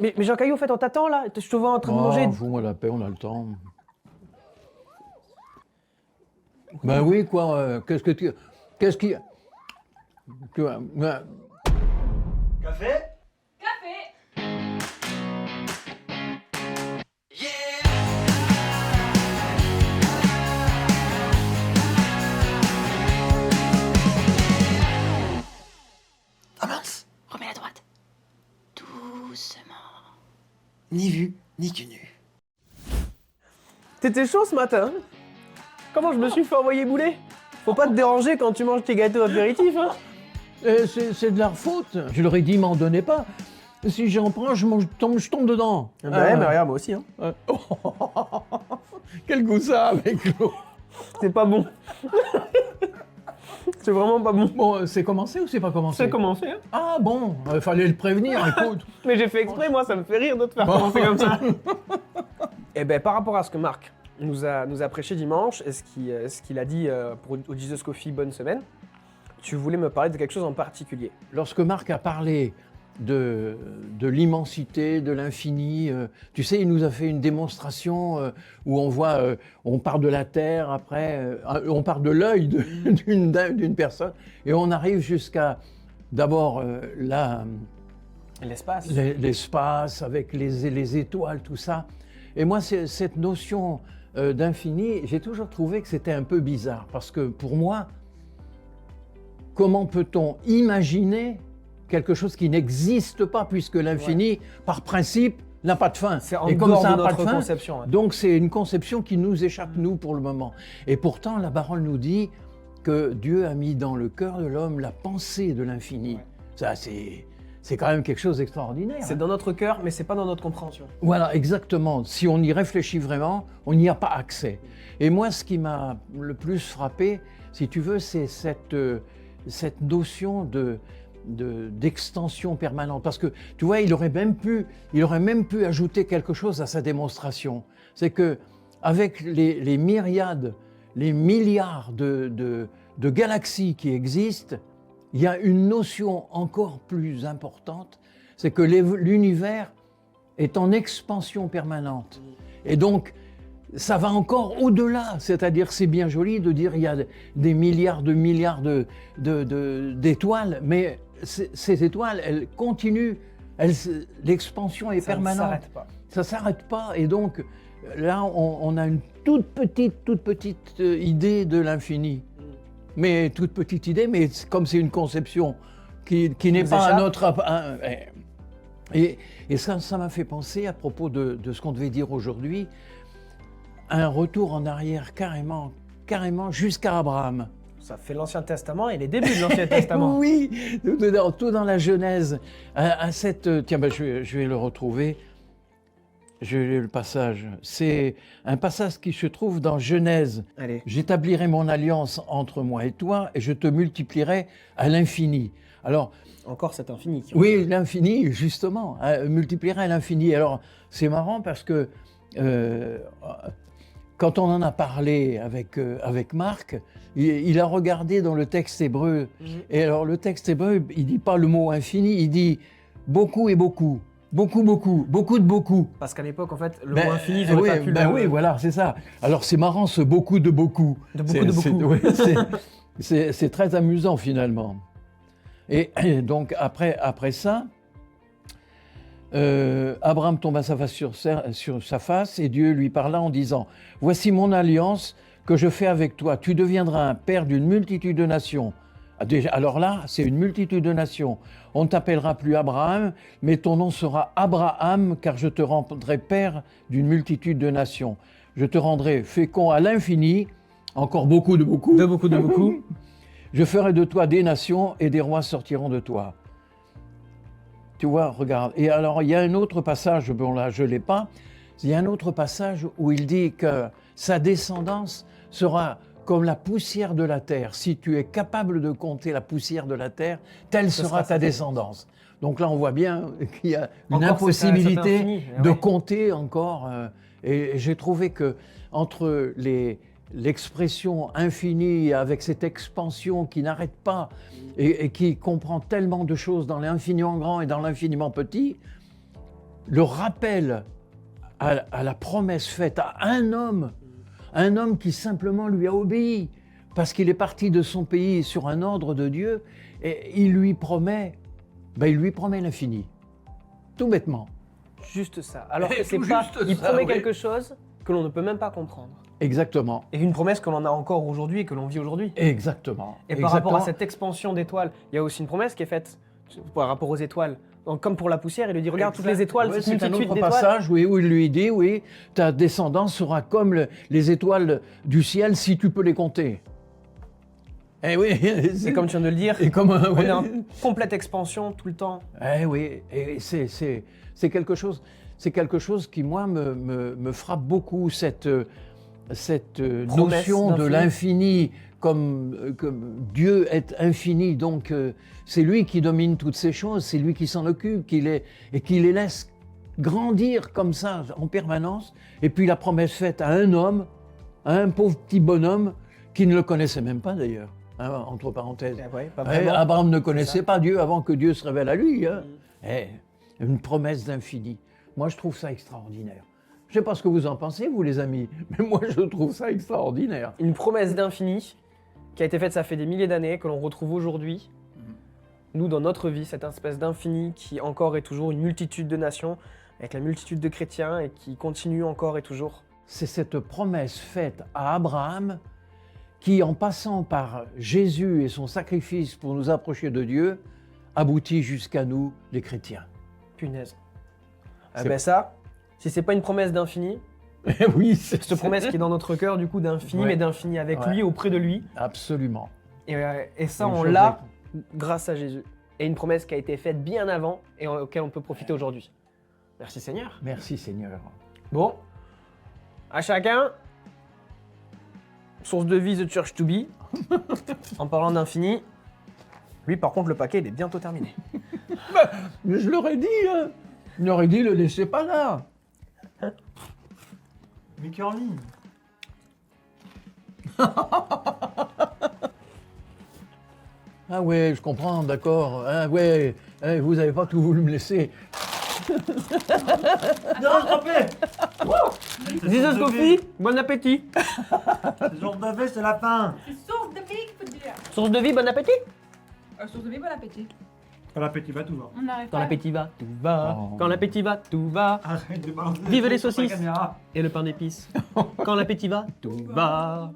Mais Jean Caillou, en fait, on t'attend là. Je te vois en train de manger. Oh, fous-moi la paix, on a le temps. Ben oui, quoi. Qu'est-ce qui... Café? Ah mince, remets la droite. Doucement. Ni vu, ni connu. T'étais chaud ce matin. Comment je me suis fait envoyer bouler? Faut pas te déranger quand tu manges tes gâteaux apéritifs, hein. C'est de leur faute. Je leur ai dit, m'en donnez pas. Si j'en prends, je tombe dedans. Bah ouais, mais regarde, moi aussi, hein. Quel goût ça avec l'eau. C'est pas bon. C'est vraiment pas bon. Bon, c'est commencé ou c'est pas commencé? C'est commencé, hein. Ah bon, fallait le prévenir, écoute. Mais j'ai fait exprès, moi, ça me fait rire de te faire commencer comme ça. Et ben, par rapport à ce que Marc nous a prêché dimanche et ce qu'il a dit au Jesus Coffee Bonne Semaine, tu voulais me parler de quelque chose en particulier. Lorsque Marc a parlé de l'immensité, de l'infini, tu sais, il nous a fait une démonstration où on voit, on part de la terre, après, on part de l'œil d'une personne, et on arrive jusqu'à, d'abord, L'espace. l'espace, avec les étoiles, tout ça. Et moi, cette notion d'infini, j'ai toujours trouvé que c'était un peu bizarre, parce que pour moi, comment peut-on imaginer quelque chose qui n'existe pas, puisque l'infini, par principe, n'a pas de fin. C'est en Et comme dehors ça de n'a pas notre de fin, conception. Ouais. donc c'est une conception qui nous échappe, nous, pour le moment. Et pourtant, la parole nous dit que Dieu a mis dans le cœur de l'homme la pensée de l'infini. Ouais. Ça, c'est quand même quelque chose d'extraordinaire. C'est dans notre cœur, mais c'est pas dans notre compréhension. Voilà, exactement. Si on y réfléchit vraiment, on n'y a pas accès. Et moi, ce qui m'a le plus frappé, si tu veux, c'est cette notion d'extension permanente. Parce que, tu vois, il aurait même pu ajouter quelque chose à sa démonstration. C'est que avec les myriades, les milliards de galaxies qui existent, il y a une notion encore plus importante, c'est que l'univers est en expansion permanente. Et donc, ça va encore au-delà, c'est-à-dire c'est bien joli de dire il y a des milliards d'étoiles, mais ces étoiles, elles continuent, l'expansion est permanente. Ça ne s'arrête pas. Ça ne s'arrête pas, et donc là, on a une toute petite idée de l'infini. Mais toute petite idée, mais comme c'est une conception qui n'est pas à notre... Et ça m'a fait penser, à propos de ce qu'on devait dire aujourd'hui, un retour en arrière carrément jusqu'à Abraham. Ça fait l'Ancien Testament et les débuts de l'Ancien Testament. Oui, tout dans la Genèse. Tiens, ben, je vais le retrouver. Je vais lire le passage. C'est un passage qui se trouve dans Genèse. Allez. J'établirai mon alliance entre moi et toi et je te multiplierai à l'infini. Alors, Encore cet infini. oui, l'infini, justement, multiplierai à l'infini. Alors, c'est marrant parce que quand on en a parlé avec Marc, il a regardé dans le texte hébreu. Et alors, le texte hébreu, il ne dit pas le mot infini, il dit beaucoup et beaucoup. Beaucoup de beaucoup. Parce qu'à l'époque, en fait, le mot infini, ils n'auraient pas pu le... Oui, voilà, c'est ça. Alors, c'est marrant, ce beaucoup de beaucoup. Oui. C'est très amusant, finalement. Et donc, après ça, Abraham tomba sa face sur sa face et Dieu lui parla en disant « Voici mon alliance que je fais avec toi. Tu deviendras un père d'une multitude de nations. » Alors là, c'est une multitude de nations. On ne t'appellera plus Abraham, mais ton nom sera Abraham, car je te rendrai père d'une multitude de nations. Je te rendrai fécond à l'infini, encore beaucoup de beaucoup. De beaucoup. Je ferai de toi des nations et des rois sortiront de toi. Tu vois, regarde. Et alors, il y a un autre passage, bon là, je ne l'ai pas, il y a un autre passage où il dit que sa descendance sera comme la poussière de la terre. Si tu es capable de compter la poussière de la terre, telle sera ta descendance. Donc là, on voit bien qu'il y a une impossibilité de compter encore. Et j'ai trouvé que entre l'expression infinie avec cette expansion qui n'arrête pas et qui comprend tellement de choses dans l'infiniment grand et dans l'infiniment petit, le rappel à la promesse faite à un homme qui simplement lui a obéi, parce qu'il est parti de son pays sur un ordre de Dieu, et il lui promet l'infini, tout bêtement. Juste ça. Alors que Et c'est tout pas. juste Il ça, promet oui. quelque chose que l'on ne peut même pas comprendre. Exactement, Et une promesse que l'on a encore aujourd'hui et que l'on vit aujourd'hui. exactement. Et par rapport à Exactement. cette expansion d'étoiles, il y a aussi une promesse qui est faite par rapport aux étoiles. Donc, comme pour la poussière, il lui dit regarde toutes les étoiles, Ouais, cette c'est un multitude autre d'étoiles. passage, oui, où il lui dit, oui, ta descendance sera comme les étoiles du ciel si tu peux les compter. Eh oui, Et comme tu viens de le dire, et comme, on ouais. est en complète expansion tout le temps. Eh oui, et c'est quelque chose qui, moi, me frappe beaucoup, cette Promesse notion de d'infini. l'infini, comme Dieu est infini, donc c'est lui qui domine toutes ces choses, c'est lui qui s'en occupe, et qui les laisse grandir comme ça en permanence. Et puis la promesse faite à un homme, à un pauvre petit bonhomme, qui ne le connaissait même pas d'ailleurs, hein, entre parenthèses. Ouais, pas Eh, vraiment. Abraham ne C'est connaissait ça. pas Dieu avant que Dieu se révèle à lui. Hein. Une promesse d'infini. Moi, je trouve ça extraordinaire. Je ne sais pas ce que vous en pensez, vous les amis, mais moi, je trouve ça extraordinaire. Une promesse d'infini qui a été faite, ça fait des milliers d'années, que l'on retrouve aujourd'hui. Nous, dans notre vie, cette espèce d'infini qui encore et toujours une multitude de nations, avec la multitude de chrétiens et qui continue encore et toujours. C'est cette promesse faite à Abraham qui, en passant par Jésus et son sacrifice pour nous approcher de Dieu, aboutit jusqu'à nous, les chrétiens. Punaise. Ah C'est- ben ça, si c'est pas une promesse d'infini, Oui, c'est cette promesse qui est dans notre cœur, du coup, d'infini, Ouais. mais d'infini avec Ouais. lui, auprès de lui. Absolument. Et ça, Une on chose l'a grâce à Jésus. Et une promesse qui a été faite bien avant et auquel on peut profiter aujourd'hui. Merci Seigneur. Merci Seigneur. Bon, à chacun, source de vie The Church to Be. En parlant d'infini, lui par contre le paquet il est bientôt terminé. Mais je leur ai dit, hein. Je leur ai dit, le laissez pas là. Mais Curly. Ah ouais, je comprends, d'accord. Ah ouais, vous n'avez pas tout voulu me laisser. Non, frappé. Jesus Coffee, bon appétit. Ce jour de vie, c'est la fin. C'est source de vie qu'il faut dire. Source de vie, bon appétit. Source de vie, bon appétit. Quand l'appétit va, tout va. On n'arrive Quand pas. l'appétit va, tout va. Oh. Quand l'appétit va, tout va. Arrête de balancer. Vive les trucs sur la saucisses. caméra. Et le pain d'épices. Quand l'appétit va, tout va.